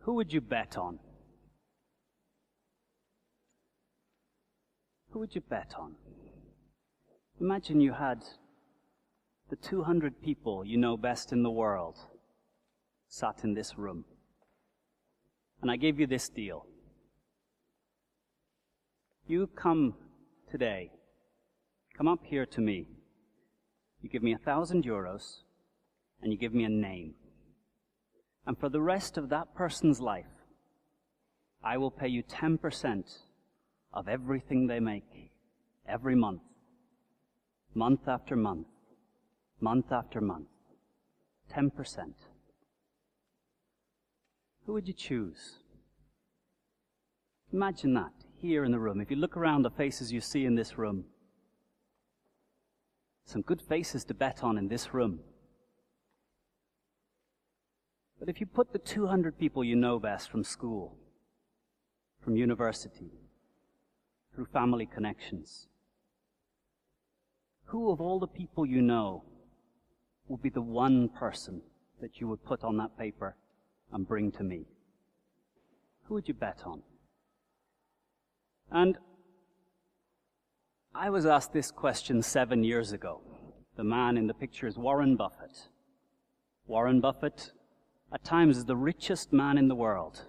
Who would you bet on? Who would you bet on? Imagine you had the 200 people you know best in the world sat in this room. And I gave you this deal. You come today, come up here to me. You give me 1,000 euros and you give me a name. And for the rest of that person's life, I will pay you 10% of everything they make every month, month after month, month after month. 10%. Who would you choose? Imagine that here in the room. If you look around the faces you see in this room, some good faces to bet on in this room. But if you put the 200 people you know best from school, from university, through family connections, who of all the people you know would be the one person that you would put on that paper and bring to me? Who would you bet on? And I was asked this question 7 years ago. The man in the picture is Warren Buffett. Warren Buffett, at times, is the richest man in the world.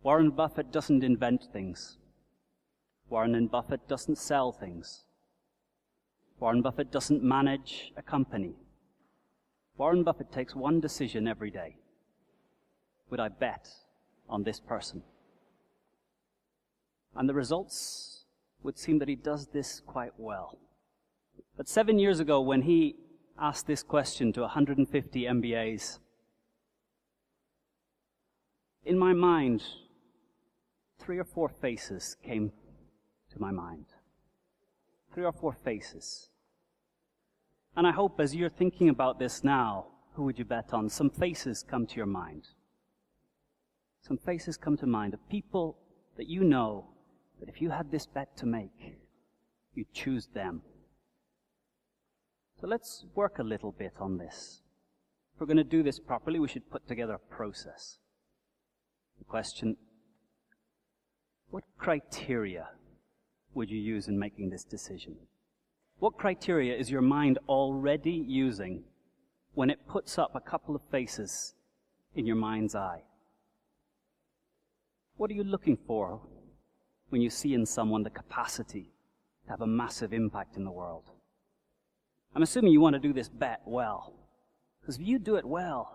Warren Buffett doesn't invent things. Warren Buffett doesn't sell things. Warren Buffett doesn't manage a company. Warren Buffett takes one decision every day. Would I bet on this person? And the results would seem that he does this quite well. But 7 years ago, when he asked this question to 150 MBAs, in my mind, 3 or 4 faces came to my mind. 3 or 4 faces. And I hope as you're thinking about this now, who would you bet on? Some faces come to your mind. Some faces come to mind of people that you know that if you had this bet to make, you'd choose them. So let's work a little bit on this. If we're going to do this properly, we should put together a process. The question, what criteria would you use in making this decision? What criteria is your mind already using when it puts up a couple of faces in your mind's eye? What are you looking for when you see in someone the capacity to have a massive impact in the world? I'm assuming you want to do this bet well, because if you do it well,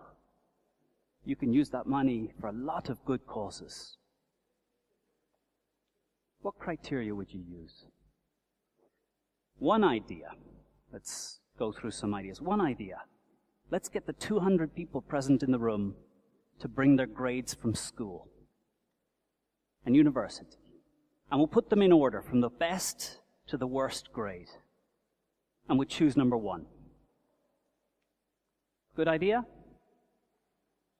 you can use that money for a lot of good causes. What criteria would you use? One idea. Let's go through some ideas. One idea. Let's get the 200 people present in the room to bring their grades from school and university. And we'll put them in order from the best to the worst grade. And we'll choose number 1. Good idea?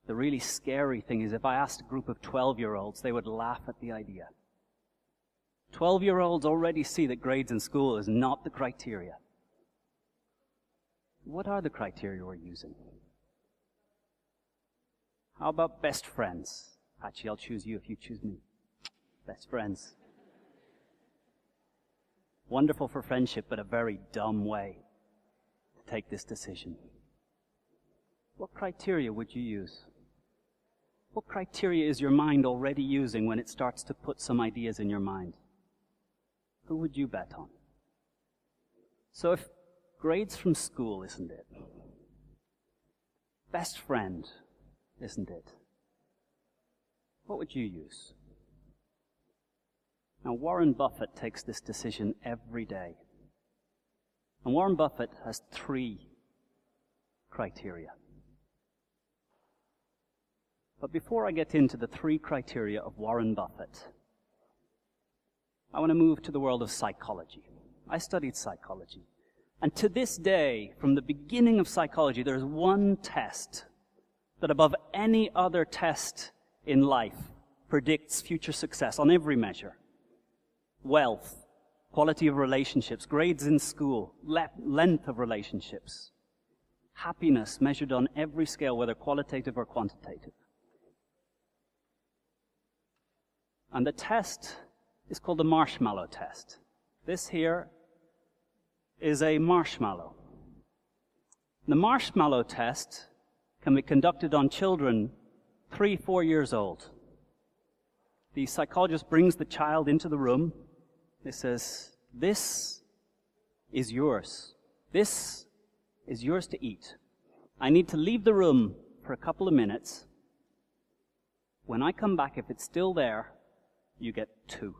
The really scary thing is if I asked a group of 12-year-olds, they would laugh at the idea. 12-year-olds already see that grades in school is not the criteria. What are the criteria we're using? How about best friends? Actually, I'll choose you if you choose me. Best friends. Wonderful for friendship, but a very dumb way to take this decision. What criteria would you use? What criteria is your mind already using when it starts to put some ideas in your mind? Who would you bet on? So if grades from school, isn't it? Best friend, isn't it? What would you use? Now, Warren Buffett takes this decision every day. And Warren Buffett has 3 criteria. But before I get into the 3 criteria of Warren Buffett, I want to move to the world of psychology. I studied psychology. And to this day, from the beginning of psychology, there is one test that above any other test in life predicts future success on every measure. Wealth, quality of relationships, grades in school, length of relationships, happiness measured on every scale, whether qualitative or quantitative. And the test is called the marshmallow test. This here is a marshmallow. The marshmallow test can be conducted on children 3-4 years old. The psychologist brings the child into the room. He says, "This is yours. This is yours to eat. I need to leave the room for a couple of minutes. When I come back, if it's still there, you get 2.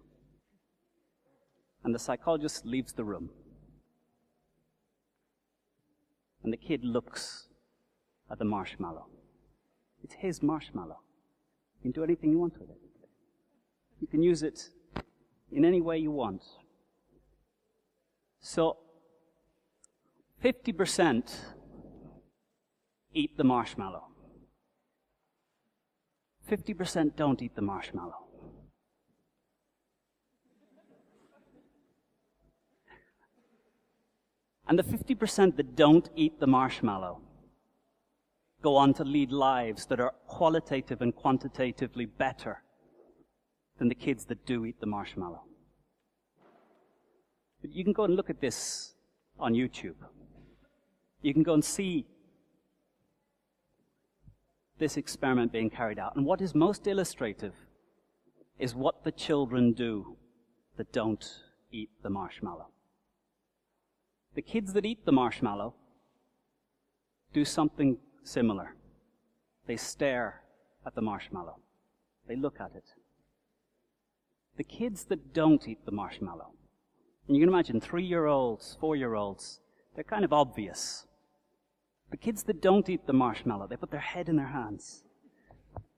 And the psychologist leaves the room. And the kid looks at the marshmallow. It's his marshmallow. You can do anything you want with it. You can use it in any way you want. So, 50% eat the marshmallow. 50% don't eat the marshmallow. And the 50% that don't eat the marshmallow go on to lead lives that are qualitative and quantitatively better than the kids that do eat the marshmallow. But you can go and look at this on YouTube. You can go and see this experiment being carried out. And what is most illustrative is what the children do that don't eat the marshmallow. The kids that eat the marshmallow do something similar. They stare at the marshmallow. They look at it. The kids that don't eat the marshmallow, and you can imagine 3-year-olds, 4-year-olds, they're kind of obvious. The kids that don't eat the marshmallow, they put their head in their hands.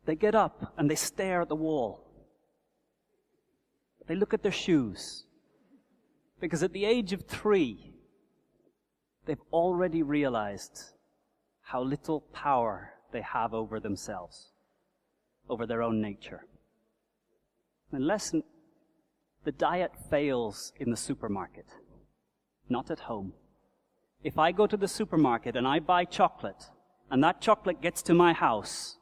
They get up and they stare at the wall. They look at their shoes. Because at the age of 3, they've already realized how little power they have over themselves, over their own nature. Unless the diet fails in the supermarket, not at home. If I go to the supermarket and I buy chocolate, and that chocolate gets to my house,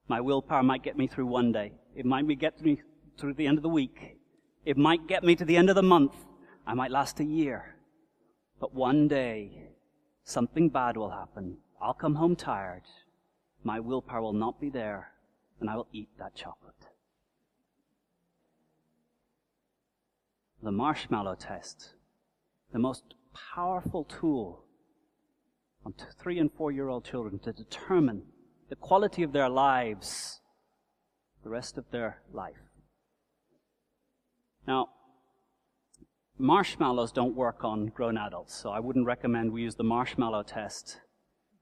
my willpower might get me through one day. It might get me through the end of the week. It might get me to the end of the month. I might last a year. But one day, something bad will happen. I'll come home tired. My willpower will not be there, and I will eat that chocolate. The marshmallow test, the most powerful tool on 3- and 4-year-old children to determine the quality of their lives the rest of their life. Now, marshmallows don't work on grown adults, so I wouldn't recommend we use the marshmallow test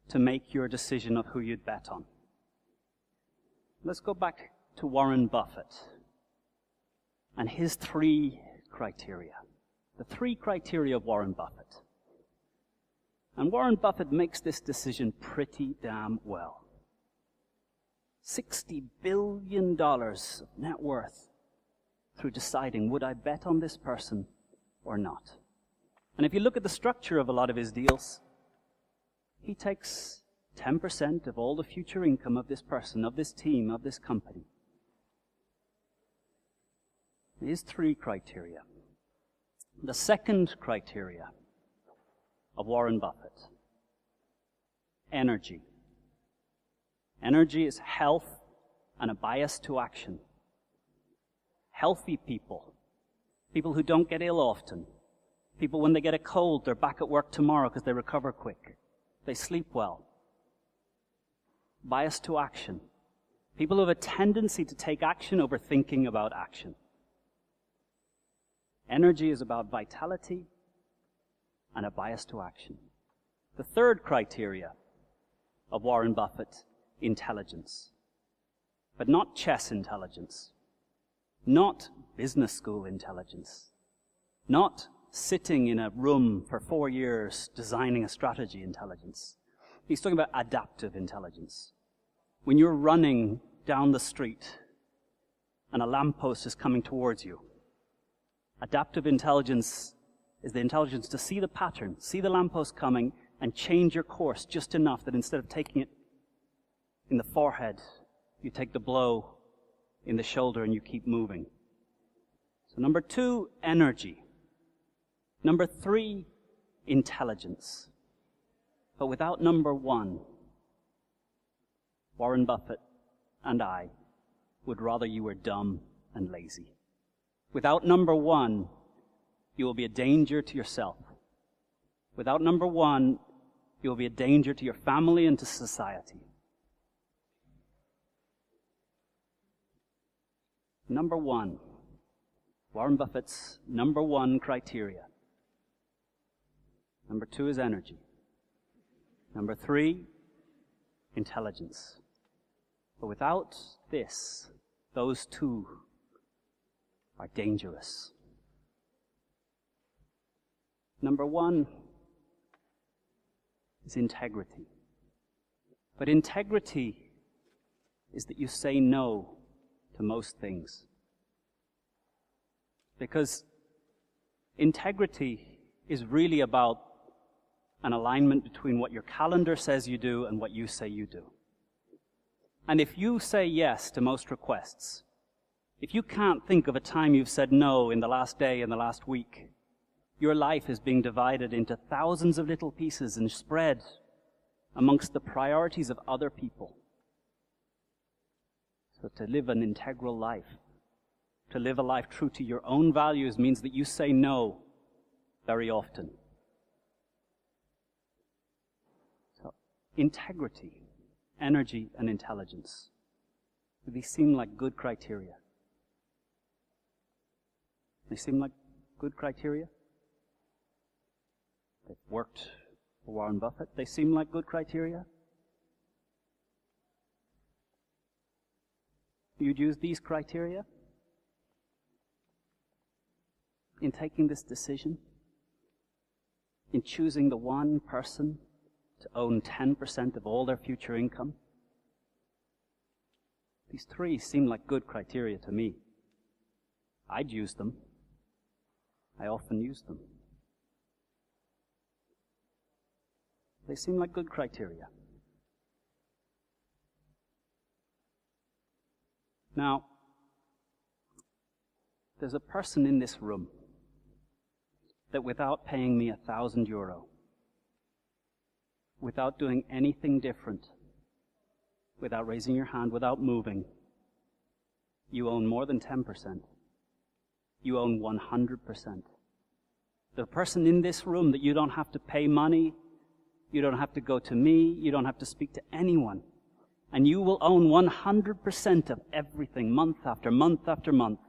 to make your decision of who you'd bet on. Let's go back to Warren Buffett and his 3 criteria. The 3 criteria of Warren Buffett. And Warren Buffett makes this decision pretty damn well. $60 billion of net worth through deciding, would I bet on this person or not? And if you look at the structure of a lot of his deals, he takes 10% of all the future income of this person, of this team, of this company. His 3 criteria. The second criteria of Warren Buffett, energy. Energy is health and a bias to action. Healthy people, people who don't get ill often, people when they get a cold, they're back at work tomorrow because they recover quick. They sleep well. Bias to action. People who have a tendency to take action over thinking about action. Energy is about vitality and a bias to action. The third criteria of Warren Buffett, intelligence. But not chess intelligence. Not business school intelligence. Not sitting in a room for 4 years designing a strategy intelligence. He's talking about adaptive intelligence. When you're running down the street and a lamppost is coming towards you, adaptive intelligence is the intelligence to see the pattern, see the lamppost coming, and change your course just enough that instead of taking it in the forehead, you take the blow in the shoulder and you keep moving. So number 2, energy. Number 3, intelligence. But without number 1, Warren Buffett and I would rather you were dumb and lazy. Without number 1, you will be a danger to yourself. Without number 1, you will be a danger to your family and to society. Number 1, Warren Buffett's number 1 criteria. Number 2 is energy. Number 3, intelligence. But without this, those 2 are dangerous. Number 1 is integrity. But integrity is that you say no to most things. Because integrity is really about an alignment between what your calendar says you do and what you say you do. And if you say yes to most requests, if you can't think of a time you've said no in the last day, in the last week, your life is being divided into thousands of little pieces and spread amongst the priorities of other people. So to live an integral life, to live a life true to your own values, means that you say no very often. So integrity, energy, and intelligence. Do these seem like good criteria? They seem like good criteria? They've worked for Warren Buffett. They seem like good criteria? You'd use these criteria in taking this decision, in choosing the one person to own 10% of all their future income? These 3 seem like good criteria to me. I'd use them. I often use them. They seem like good criteria. Now, there's a person in this room that without paying me €1,000, without doing anything different, without raising your hand, without moving, you own more than 10%. You own 100%. The person in this room that you don't have to pay money, you don't have to go to me, you don't have to speak to anyone, and you will own 100% of everything, month after month after month.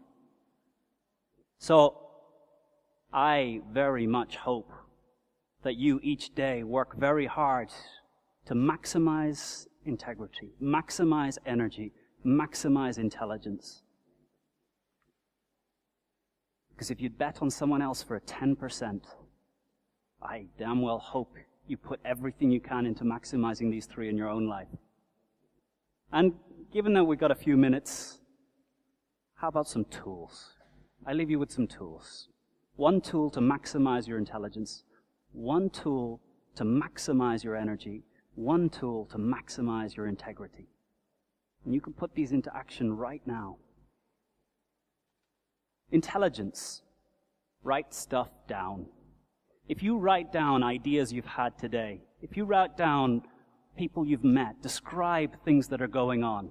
So, I very much hope that you each day work very hard to maximize integrity, maximize energy, maximize intelligence. Because if you'd bet on someone else for a 10%, I damn well hope you put everything you can into maximizing these 3 in your own life. And given that we've got a few minutes, how about some tools? I leave you with some tools. 1 tool to maximize your intelligence, 1 tool to maximize your energy, 1 tool to maximize your integrity. And you can put these into action right now. Intelligence. Write stuff down. If you write down ideas you've had today, if you write down people you've met, describe things that are going on,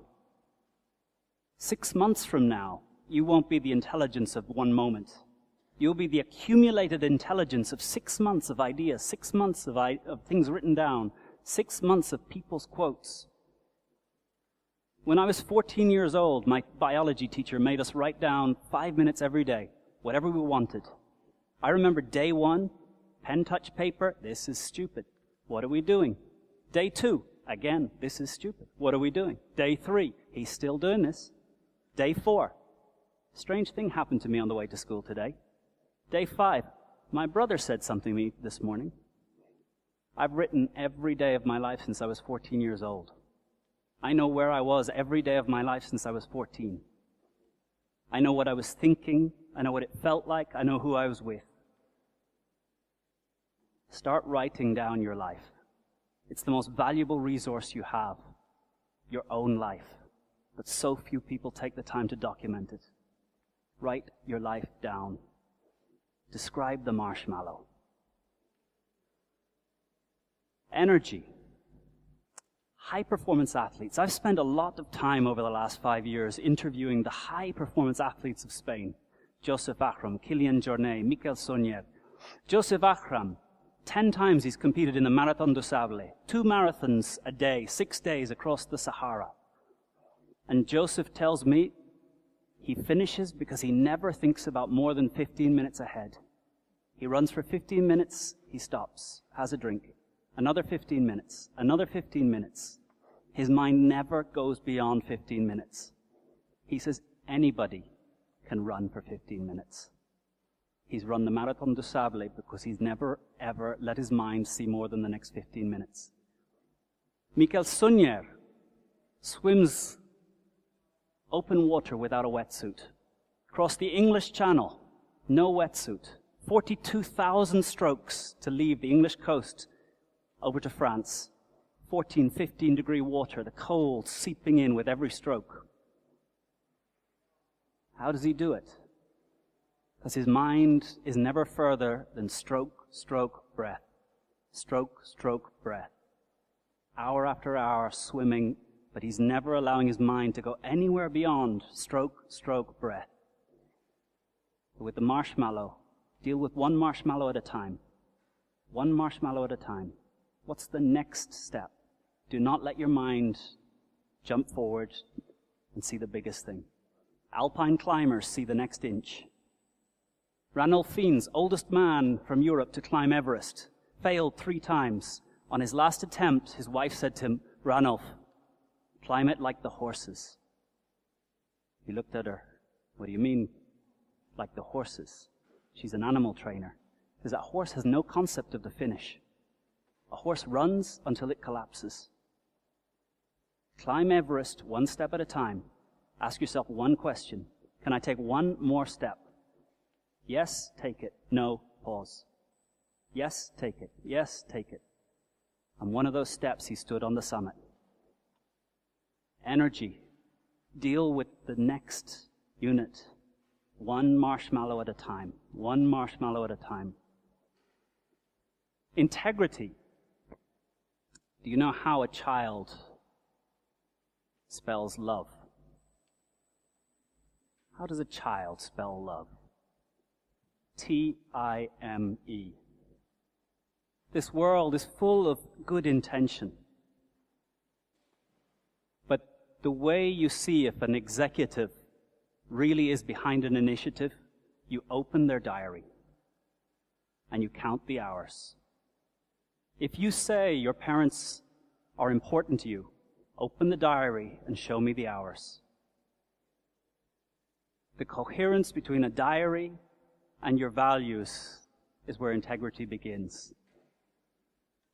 6 months from now, you won't be the intelligence of 1 moment. You'll be the accumulated intelligence of 6 months of ideas, 6 months of things written down, 6 months of people's quotes. When I was 14 years old, my biology teacher made us write down 5 minutes every day, whatever we wanted. I remember day 1, pen touch paper, this is stupid. What are we doing? Day 2, again, this is stupid. What are we doing? Day 3, he's still doing this. Day 4, strange thing happened to me on the way to school today. Day 5, my brother said something to me this morning. I've written every day of my life since I was 14 years old. I know where I was every day of my life since I was 14. I know what I was thinking. I know what it felt like. I know who I was with. Start writing down your life. It's the most valuable resource you have, your own life. but so few people take the time to document it. Write your life down. Describe the marshmallow. Energy. High-performance athletes. I've spent a lot of time over the last 5 years interviewing the high-performance athletes of Spain. Joseph Akram, Kilian Jornet, Mikel Sonier. Joseph Akram, 10 times he's competed in the Marathon du Sable, 2 marathons a day, 6 days across the Sahara. And Joseph tells me he finishes because he never thinks about more than 15 minutes ahead. He runs for 15 minutes, he stops, has a drink. Another 15 minutes, another 15 minutes. His mind never goes beyond 15 minutes. He says anybody can run for 15 minutes. He's run the Marathon du Sable because he's never, ever let his mind see more than the next 15 minutes. Mikel Sonier swims open water without a wetsuit. Across the English Channel, no wetsuit. 42,000 strokes to leave the English coast over to France. 14, 15 degree water, the cold seeping in with every stroke. How does he do it? Because his mind is never further than stroke, stroke, breath. Stroke, stroke, breath. Hour after hour swimming, but he's never allowing his mind to go anywhere beyond stroke, stroke, breath. But with the marshmallow, deal with one marshmallow at a time. One marshmallow at a time. What's the next step? Do not let your mind jump forward and see the biggest thing. Alpine climbers see the next inch. Ranulph Fiennes, oldest man from Europe to climb Everest, failed 3 times. On his last attempt, his wife said to him, "Ranulph, climb it like the horses." He looked at her. "What do you mean, like the horses?" She's an animal trainer. Because that horse has no concept of the finish. A horse runs until it collapses. Climb Everest one step at a time. Ask yourself one question. Can I take one more step? Yes, take it. No, pause. Yes, take it. Yes, take it. And one of those steps, he stood on the summit. Energy. Deal with the next unit. One marshmallow at a time. One marshmallow at a time. Integrity. Do you know how a child spells love? How does a child spell love? T-I-M-E. This world is full of good intention. But the way you see if an executive really is behind an initiative, you open their diary and you count the hours. If you say your parents are important to you, open the diary and show me the hours. The coherence between a diary and your values is where integrity begins.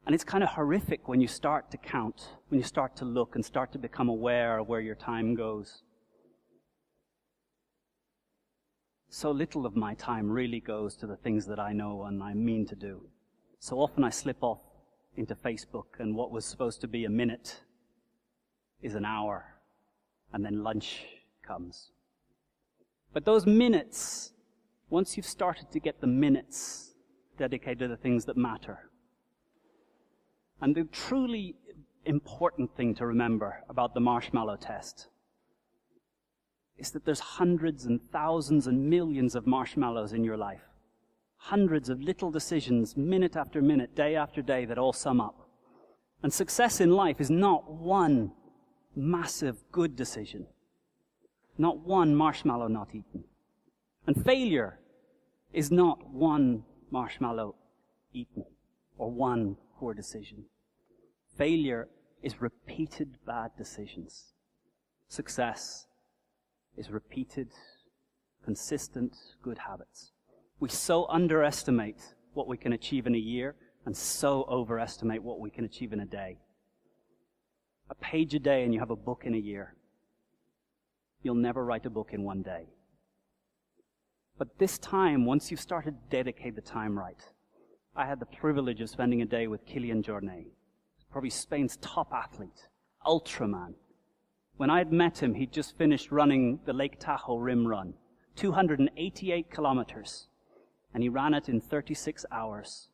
And it's kind of horrific when you start to count, when you start to look and start to become aware of where your time goes. So little of my time really goes to the things that I know and I mean to do. So often I slip off into Facebook, and what was supposed to be a minute is an hour, and then lunch comes. But those minutes, once you've started to get the minutes dedicated to the things that matter. And the truly important thing to remember about the marshmallow test is that there's hundreds and thousands and millions of marshmallows in your life. Hundreds of little decisions, minute after minute, day after day, that all sum up. And success in life is not one massive good decision. Not one marshmallow not eaten. And failure is not one marshmallow eaten or one poor decision. Failure is repeated bad decisions. Success is repeated, consistent good habits. We so underestimate what we can achieve in a year and so overestimate what we can achieve in a day. A page a day and you have a book in a year. You'll never write a book in one day. But this time, once you've started to dedicate the time right, I had the privilege of spending a day with Kilian Jornet, probably Spain's top athlete, ultraman, When I had met him, he'd just finished running the Lake Tahoe Rim Run, 288 kilometers, and he ran it in 36 hours.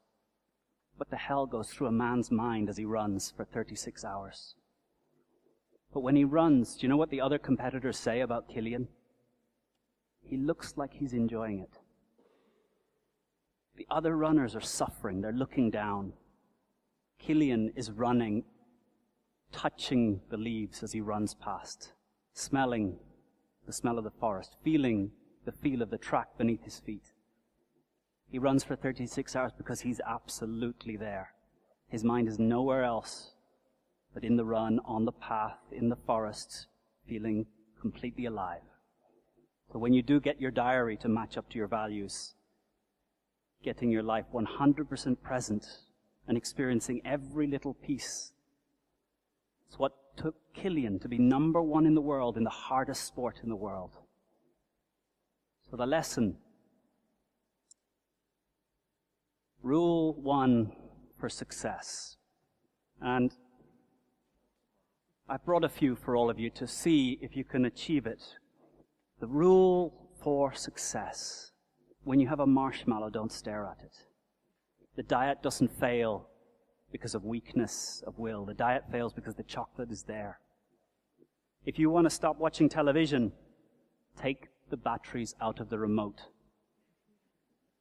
What the hell goes through a man's mind as he runs for 36 hours? But when he runs, do you know what the other competitors say about Killian? He looks like he's enjoying it. The other runners are suffering. They're looking down. Killian is running, touching the leaves as he runs past, smelling the smell of the forest, feeling the feel of the track beneath his feet. He runs for 36 hours because he's absolutely there. His mind is nowhere else but in the run, on the path, in the forest, feeling completely alive. So when you do get your diary to match up to your values, getting your life 100% present and experiencing every little piece. It's what took Killian to be number one in the world in the hardest sport in the world. So the lesson, rule 1 for success. And I brought a few for all of you to see if you can achieve it. The rule for success. When you have a marshmallow, don't stare at it. The diet doesn't fail because of weakness of will. The diet fails because the chocolate is there. If you want to stop watching television, take the batteries out of the remote.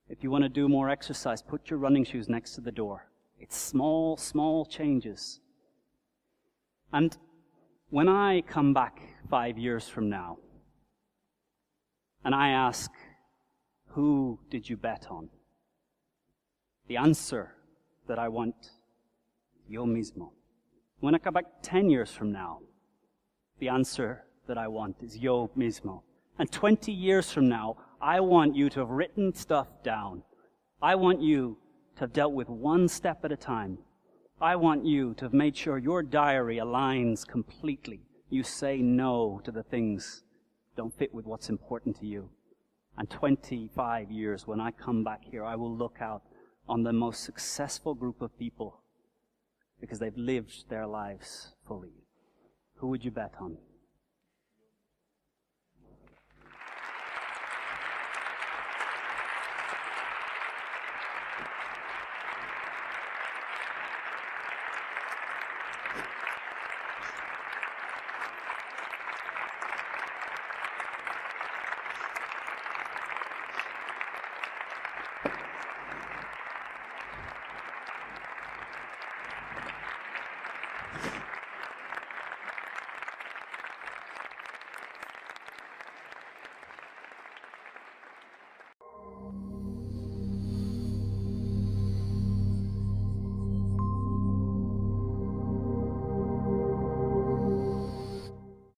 If you want to do more exercise, put your running shoes next to the door. It's small, small changes. And when I come back 5 years from now, and I ask, who did you bet on? The answer that I want, yo mismo. When I come back 10 years from now, the answer that I want is yo mismo. And 20 years from now, I want you to have written stuff down. I want you to have dealt with one step at a time. I want you to have made sure your diary aligns completely. You say no to the things that don't fit with what's important to you. And 25 years, when I come back here, I will look out on the most successful group of people because they've lived their lives fully. Who would you bet on?